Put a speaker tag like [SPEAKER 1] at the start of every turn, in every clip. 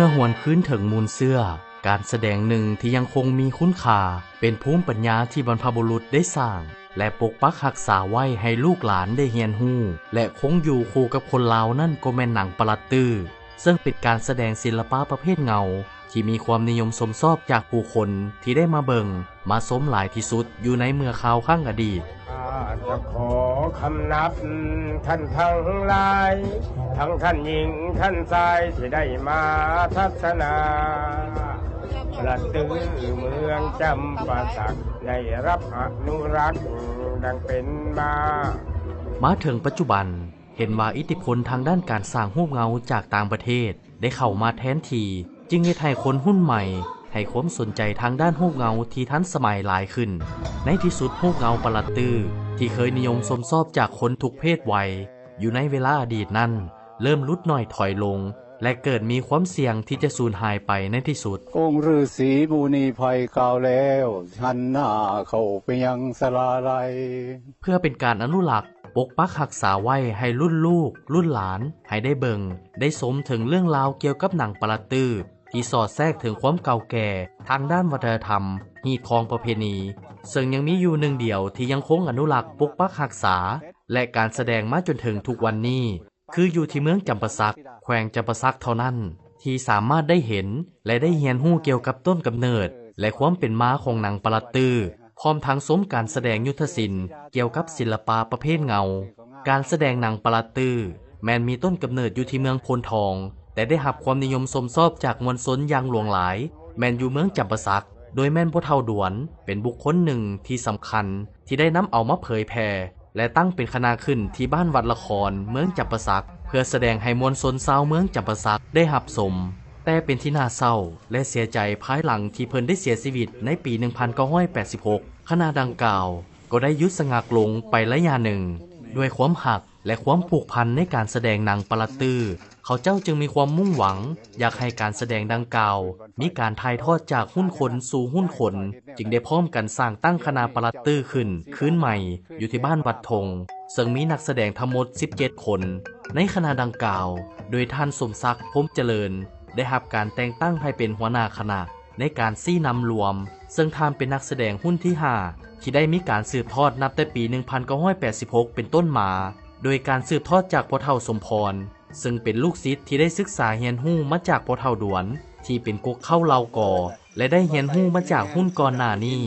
[SPEAKER 1] อหวนคืนถึงมูลเสื้อการแสดงหนึ่งที่ยังคงมีคุณค่าเป็นภูมิปัญญาที่บรรพบุรุษได้สร้างและปกปักรักษาไว้ให้ลูกหลานได้เรียนรู้และคงอยู่คู่กับคนลาวนั่นก็แม่นหนังปลัดตื้อซึ่งเป็นการแสดงศิลปะประเภทเงาที่มีความนิยมชมชอบจากผู้คนที่ได้มาเบิ่งมาชมหลายที่สุดอยู่ในเมื่อคราวข้างอดีต
[SPEAKER 2] จะขอคำนับท่านทั้งหลายทั้งท่านหญิงท่านชายที่ได้มาทัศนาประตือเมืองจำปาสักได้รับอนุรักษ์ดังเป็นมา
[SPEAKER 1] ถึงปัจจุบันเห็นว่าอิทธิพลทางด้านการสร้างรูปเงาจากต่างประเทศได้เข้ามาแทนที่จึงให้ไทยคนรุ่นใหม่ให้ความสนใจทางด้านรูปเงาที่ทันสมัยหลายขึ้นในที่สุดรูปเงาปลัดตื้อที่เคยนิยมชมชอบจากคนทุกเพศวัยอยู่ในเวลาอดีตนั้นเริ่มลดน้อยถอยลงและเกิดมีความเสี่ยงที่จะสูญหายไปในที่สุด
[SPEAKER 3] องค์ฤาษีมุนีภัยกล่าวแล้วหันหน้าเข้าไปยังศาลาลัย
[SPEAKER 1] เพื่อเป็นการอนุรักษ์ปกปักรักษาไว้ให้รุ่นลูกรุ่นหลานให้ได้เบิ่งได้สมถึงเรื่องราวเกี่ยวกับหนังปลัดตื้อที่สอดแทรกถึงความเก่าแก่ทางด้านวัฒนธรรมฮีตของประเพณีซึ่งยังมีอยู่หนึ่งเดียวที่ยังคงอนุรักษ์ปกปักรักษาและการแสดงมาจนถึงทุกวันนี้คืออยู่ที่เมืองจำปาสักแขวงจำปาสักเท่านั้นที่สามารถได้เห็นและได้เรียนรู้เกี่ยวกับต้นกำเนิดและความเป็นมาของหนังปลัดตื้อพร้อมทั้งสมการแสดงยุทธศิลป์เกี่ยวกับศิลปะประเภทเงาการแสดงหนังปลัดตื้อแม้นมีต้นกำเนิดอยู่ที่เมืองโพนทองแต่ได้รับความนิยมชมชอบจากมวลชนอย่างหลวงหลายแม้นอยู่เมืองจำปาสักโดยแม่นพ่อเฒ่าดวนเป็นบุคคลหนึ่งที่สำคัญที่ได้นำเอามาเผยแผ่และตั้งเป็นคณะขึ้นที่บ้านวัดละครเมืองจำปาสักเพื่อแสดงให้มวลชนชาวเมืองจำปาสักได้รับชมแต่เป็นที่น่าเศร้าและเสียใจภายหลังที่เพิ่นได้เสียชีวิตในปี 1986 คณะดังกล่าวก็ได้หยุดชะงักลงไประยะหนึ่งด้วยความหักและความผูกพันในการแสดงหนังปลัดตื้อเขาเจ้าจึงมีความมุ่งหวังอยากให้การแสดงดังกล่าวมีการถ่ายทอดจากหุ้นคนสู่หุ้นคนจึงได้พร้อมกันสร้างตั้งคณะปลัดตื้อขึ้นคืนใหม่อยู่ที่บ้านวัดธงซึ่งมีนักแสดงทั้งหมด17คนในคณะดังกล่าวโดยท่านสมศักดิ์พรหมเจริญได้รับการแต่งตั้งให้เป็นหัวหน้าคณะในการซี่นำรวมซึ่งท่านเป็นนักแสดงหุ้นที่5ที่ได้มีการสืบทอดนับแต่ปี 1986 เป็นต้นมาโดยการสืบทอดจากพ่อเฒ่าสมพรซึ่งเป็นลูกศิษย์ที่ได้ศึกษาเรียนรู้มาจากพ่อเฒ่าดวนที่เป็นกุ๊กเข้าเล่าก่อและได้เรียนรู้มาจากหุ้นก่อนหน้านี้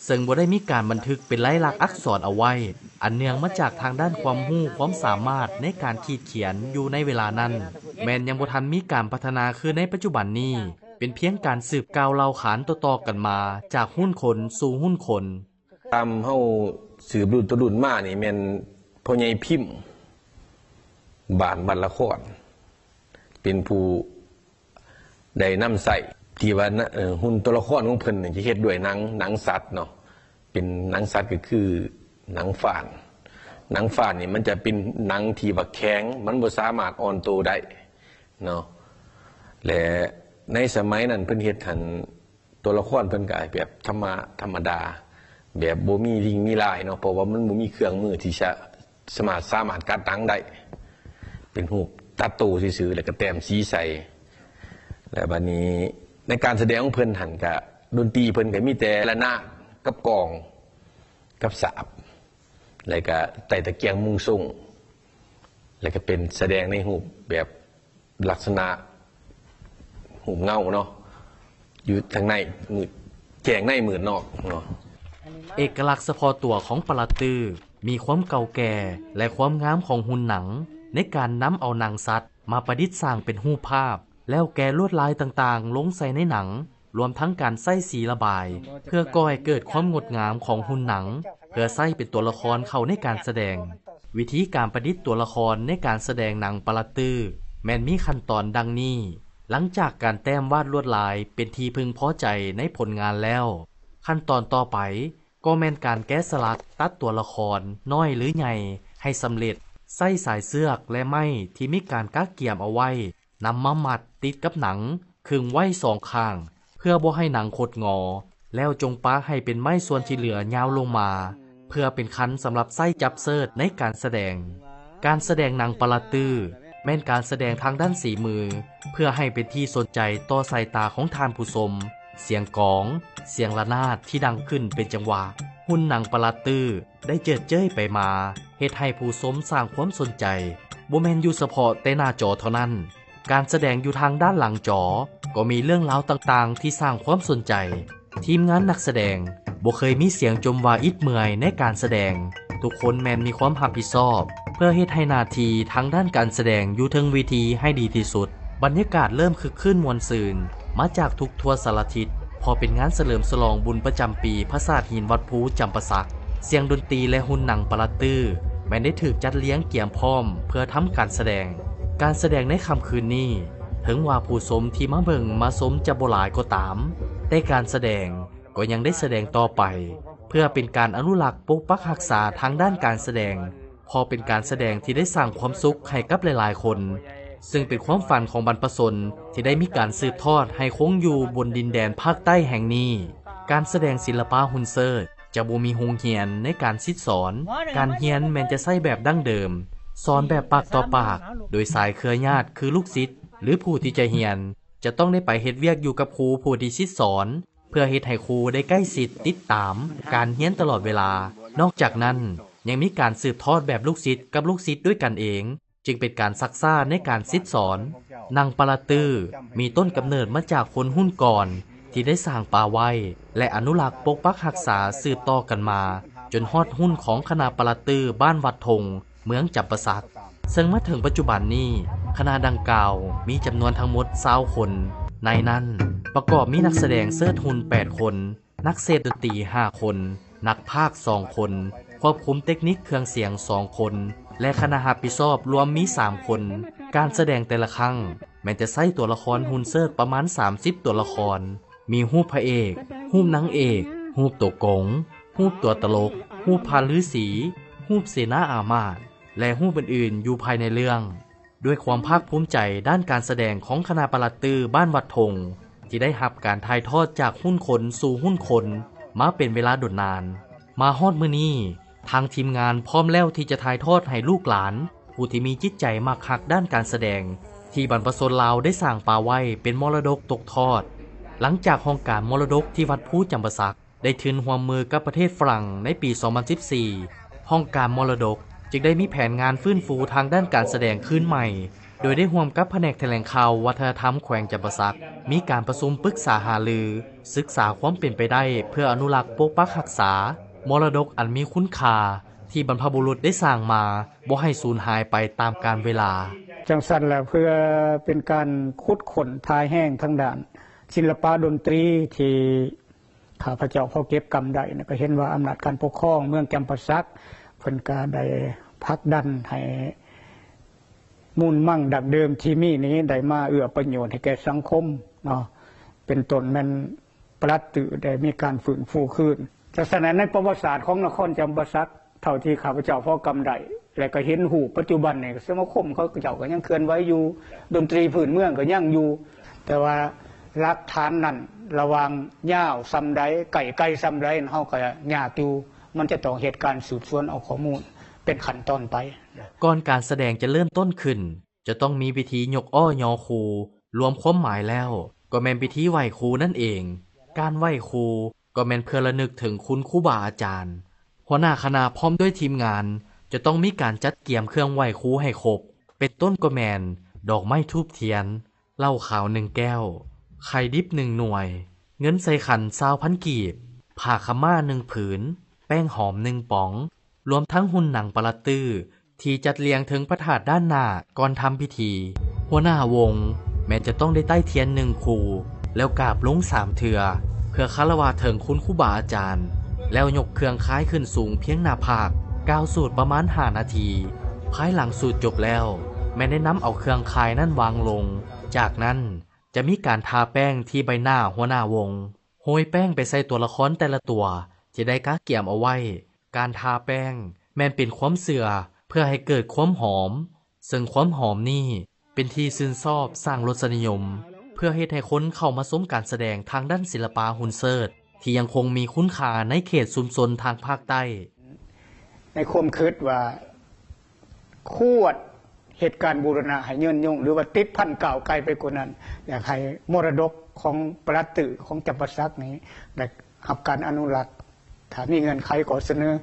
[SPEAKER 1] ซึ่งบ่ได้มีการบันทึกเป็นลายลักษณ์อักษรเอาไว้อันเนื่องมาจากทางด้านความรู้ความสามารถในการขีดเขียนอยู่ในเวลานั้นแม้นยังบ่ทันมีการพัฒนาคือในปัจจุบันนี้เป็นเพียงการสืบกล่าวเล่าขานต่อๆกันมาจากหุ้นคนสู่หุ้นคน
[SPEAKER 4] ตามเฮาสืบรุ่นต่อรุ่นมานี่แม่นพ่อใหญ่พิมพ์บ้านบัดละครเป็นผู้ได้นำใส่ที่ว่าหุ่นตัวละครของเพิ่นจะเฮ็ดด้วยหนังสัตว์เนาะเป็นหนังสัตว์ก็คือหนังฝ่านหนังฝ่านนี่มันจะเป็นหนังที่ว่าแข็งมันบ่สามารถอ่อนโตได้เนาะและในสมัยนั้นเพิ่นเฮ็ดหันตัวละครเพิ่นก็แบบธรรมดาแบบบ่มีลิงมีลายเนาะเพราะว่ามันบ่มีเครื่องมือที่จะสามารถกัดหนังได้เป็นรูปตัดตูซื่อๆแล้วก็แต้มสีใส่แล้วบัดนี้ในการแสดงของเพิ่นหันก็ดนตรีเพิ่นก็มีแต่ระนาดกับกลองกับสาบแล้วก็ไต่ตะเกียงมุงส่งแล้วก็เป็นแสดงในรูปแบบลักษณะรูปเงาเนาะอยู่ทางในมืดแจ้งในมืดนอกเนาะ
[SPEAKER 1] เอกลักษณ์เฉพาะตัวของปลัดตื้อมีความเก่าแก่และความงามของหุ่นหนังในการนำเอาหนังสัตว์มาประดิษฐ์สร้างเป็นรูปภาพแล้วแกะลวดลายต่างๆลงใส่ในหนังรวมทั้งการใส่สีระบายเพื่อก่อให้เกิดความงดงามของหุ่นหนังเพื่อใส่เป็นตัวละครเข้าในการแสดงวิธีการประดิษฐ์ตัวละครในการแสดงหนังปลัดตื้อแม้นมีขั้นตอนดังนี้หลังจากการแต้มวาดลวดลายเป็นที่พึงพอใจในผลงานแล้วขั้นตอนต่อไปก็แม่นการแกะสลักตัดตัวละครน้อยหรือใหญ่ให้สำเร็จใส่สายเสือกและไม้ที่มีการกักเกี่ยมเอาไว้นำมามัดติดกับหนังขึงไว้สองข้างเพื่อบ่ให้หนังคดงอแล้วจงปาให้เป็นไม้ส่วนที่เหลือยาวลงมาเพื่อเป็นคันสำหรับใส่จับเสิร์ชในการแสดงหนังปลัดตื้อ แม่นการแสดงทางด้านสีมือเพื่อให้เป็นที่สนใจต่อสายตาของทานผู้ชมเสียงกลองเสียงระนาดที่ดังขึ้นเป็นจังหวะหุ่นหนังประหลาดตื้อได้เจิดเจ้ยไปมาเฮ็ดให้ผู้ชมสร้างความสนใจบ่แม่นอยู่เฉพาะแต่หน้าจอเท่านั้นการแสดงอยู่ทางด้านหลังจอก็มีเรื่องราวต่างๆที่สร้างความสนใจทีมงานนักแสดงบ่เคยมีเสียงจมว่าอิดเมื่อยในการแสดงทุกคนแม่นมีความรับผิดชอบเพื่อเฮ็ดให้หน้าที่ทางด้านการแสดงอยู่เทิงเวทีให้ดีที่สุดบรรยากาศเริ่มคึกคืนม่วนซื่นมาจากทุกทั่วสารทิศพอเป็นงานเฉลิมฉลองบุญประจำปีพระธาตุหินวัดภูจำปาสักเสียงดนตรีและหุ่นหนังประหลาดตื้อแม้นได้ถูกจัดเลี้ยงเกี่ยมพร้อมเพื่อทำการแสดงในค่ำคืนนี้ถึงว่าผู้ชมที่มาเบิ่งมาชมจะบ่หลายก็ตามแต่การแสดงก็ยังได้แสดงต่อไปเพื่อเป็นการอนุรักษ์ปกปักรักษาทางด้านการแสดงพอเป็นการแสดงที่ได้สร้างความสุขให้กับหลายๆคนซึ่งเป็นความฝันของบรรพชนที่ได้มีการสืบทอดให้คงอยู่บนดินแดนภาคใต้แห่งนี้การแสดงศิลปะหุ่นเซิร์ชจะบ่มีโรงเรียนในการซิดสอนการเรียนแม้นจะใช้แบบดั้งเดิมสอนแบบปากต่อปากโดยสายเครือญาติคือลูกศิษย์หรือผู้ที่จะเรียนจะต้องได้ไปเฮ็ดเวียกอยู่กับครูผู้ที่ซิดสอนเพื่อเฮ็ดให้ครูได้ใกล้ชิดติดตามการเรียนตลอดเวลานอกจากนั้นยังมีการสืบทอดแบบลูกศิษย์กับลูกศิษย์ด้วยกันเองจึงเป็นการซักซ่าในการซิดสอนนางประหลาดตื้อมีต้นกำเนิดมาจากคนหุ้นก่อนที่ได้สร้างป่าไว้และอนุรักษ์ปกปักรักษาสืบต่อกันมาจนฮอดหุ้นของคณะประหลาดตื้อบ้านวัดธงเมืองจำปาสักซึ่งมาถึงปัจจุบันนี้คณะดังกล่าวมีจำนวนทั้งหมด20 คนในนั้นประกอบมีนักแสดงเสิร์ชหุ่น8 คนนักเศษดนตรี5 คนนักพากย์2 คนควบคุมเทคนิคเครื่องเสียง2 คนและคณะรับผิดชอบรวมมี3 คนการแสดงแต่ละครั้งแม้จะใช้ตัวละครหุ่นเสิร์ชประมาณ30 ตัวละครมีรูปพระเอกรูปนางเอกรูปตัวกงรูปตัวตลกรูปพาฤาษีรูปเสนาอามาตย์และรูปอื่นๆอยู่ภายในเรื่องด้วยความภาคภูมิใจด้านการแสดงของคณะประหลัดตื้อบ้านวัดธงที่ได้รับการถ่ายทอดจากหุ้นคนสู่หุ้นคนมาเป็นเวลาดนนานมาฮอดมื้อนี้ทางทีมงานพร้อมแล้วที่จะถ่ายทอดให้ลูกหลานผู้ที่มีจิตใจมักฮักด้านการแสดงที่บรรพชนลาวได้สร้างป่าไว้เป็นมรดกตกทอดหลังจากโครงการมรดกที่วัดภูจำปาสักได้ทืนร่วมมือกับประเทศฝรั่งในปี 2014 โครงการมรดกจึงได้มีแผนงานฟื้นฟูทางด้านการแสดงขึ้นใหม่โดยได้ร่วมกับแผนกแถลงข่าววัฒนธรรมแขวงจำปาสักมีการประชุมปรึกษาหารือศึกษาความเป็นไปได้เพื่ออนุรักษ์ปกปักรักษามรดกอันมีคุณค่าที่บรรพบุรุษได้สร้างมาบ่ให้สูญหายไปตามกาลเวลา
[SPEAKER 3] จังสันแหละเพื่อเป็นการขุดค้นทายแห้งทางด้านศิลปะดนตรีที่ข้าพเจ้าพอเก็บกำได้ก็เห็นว่าอำนาจการปกครองเมืองจำปาสักเพิ่นก็ได้ผลักดันให้มูลมั่งดักเดิมที่มีนี้ได้มาเอื้อประโยชน์ให้แก่สังคมเนาะเป็นต้นแม่นประหลัดตื้อได้มีการฟื้นฟูขึ้นจากสมัยในประวัติศาสตร์ของนครจำปาสักเท่าที่ข้าพเจ้าพอกำได้และก็เห็นหูปัจจุบันเนี่ยสมาคมเขาเจ้าก็ยังเคลื่อนไหวอยู่ดนตรีพื้นเมืองก็ยังอยู่แต่ว่าหลักฐานนั้นระวังย่าวซ้ำใดไก่ซ้ำใดเฮาก็ยากอยู่มันจะต้องเหตุการณ์สืบสวนเอาข้อมูลเป็นขั้นตอนไป
[SPEAKER 1] ก่อนการแสดงจะเริ่มต้นขึ้นจะต้องมีพิธียกอ้อยอครูรวมความหมายแล้วก็แม่นพิธีไหว้ครูนั่นเองการไหว้ครูก็แม่นเพื่อระลึกถึงคุณครูบาอาจารย์หัวหน้าคณะพร้อมด้วยทีมงานจะต้องมีการจัดเตรียมเครื่องไหว้ครูให้ครบเป็นต้นก็แม่นดอกไม้ธูปเทียนเหล้าขาว1 แก้วไข่ดิบ1 หน่วยเงินใส่ขัน20,000 กีบผ้าขม่า1 ผืนแป้งหอม1 ป๋องรวมทั้งหุ่นหนังประหลัดตื้อที่จัดเรียงถึงพระธาตุด้านหน้าก่อนทำพิธีหัวหน้าวงแม้จะต้องได้ใต้เทียน1 คู่แล้วกราบลง3 เทื่อเพื่อคารวะถึงคุณครูบาอาจารย์แล้วยกเครื่องคล้ายขึ้นสูงเพียงหน้าผากก้าวสูตรประมาณ5 นาทีภายหลังสูตรจบแล้วแม้ได้นำเอาเครื่องคายนั้นวางลงจากนั้นจะมีการทาแป้งที่ใบหน้าหัวหน้าวงโรยแป้งไปใส่ตัวละครแต่ละตัวจะได้กะเกี่ยมเอาไว้การทาแป้งแม้นเป็นความเสื่อเพื่อให้เกิดความหอมซึ่งความหอมนี่เป็นที่ชื่นชอบสร้างรสนิยมเพื่อให้คนเข้ามาชมการแสดงทางด้านศิลปะหุ่นเซิร์ชที่ยังคงมีคุณค่าในเขตชุมชนทางภาคใต้
[SPEAKER 3] ในความคิดว่าขวด เหตุการณ์บูรณะให้ยืนยงหรือว่าติดพันก่าวไกลไปกว่านั้นอยากให้มรดกของปรัตตือของจำปาสักนี้ได้รับการอนุรักษ์ถ้ามีเงินไขก็เสนอ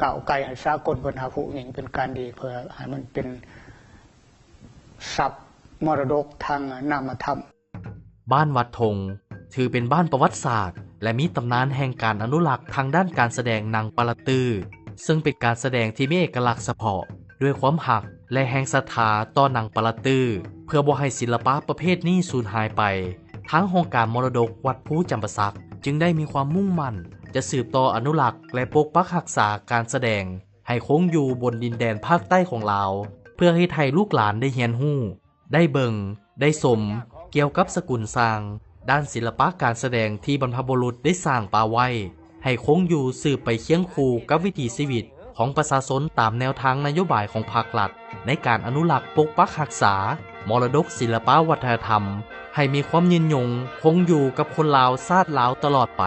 [SPEAKER 3] ก่าวไกลให้สากลบนหาผู้หญิงเป็นการดีเพื่อให้มันเป็นทรัพย์มรดกทางนามธรรม
[SPEAKER 1] บ้านวัดธงถือเป็นบ้านประวัติศาสตร์และมีตำนานแห่งการอนุรักษ์ทางด้านการแสดงหนังปลาตือซึ่งเป็นการแสดงที่มีเอกลักษณ์เฉพาะด้วยความหักและแห่งศรัทธาต่อหนังปลาตือเพื่อบ่ให้ศิลปะประเภทนี้สูญหายไปทั้งโครงการมรดกวัดภูจำปาสักจึงได้มีความมุ่งมั่นจะสืบต่ออนุรักษ์และปกปักรักษาการแสดงให้คงอยู่บนดินแดนภาคใต้ของลาวเพื่อให้ไทยลูกหลานได้เรียนรู้ได้เบิ่งได้สมเกี่ยวกับสกุลสร้างด้านศิลปะการแสดงที่บรรพบุรุษได้สร้างป่าไว้ให้คงอยู่สืบไปเคียงคู่กับวิถีชีวิตของประชาชนตามแนวทางนโยบายของภาครัฐในการอนุรักษ์ปกปักรักษามรดกศิลปวัฒนธรรมให้มีความยืนยงคงอยู่กับคนลาวชาติลาวตลอดไป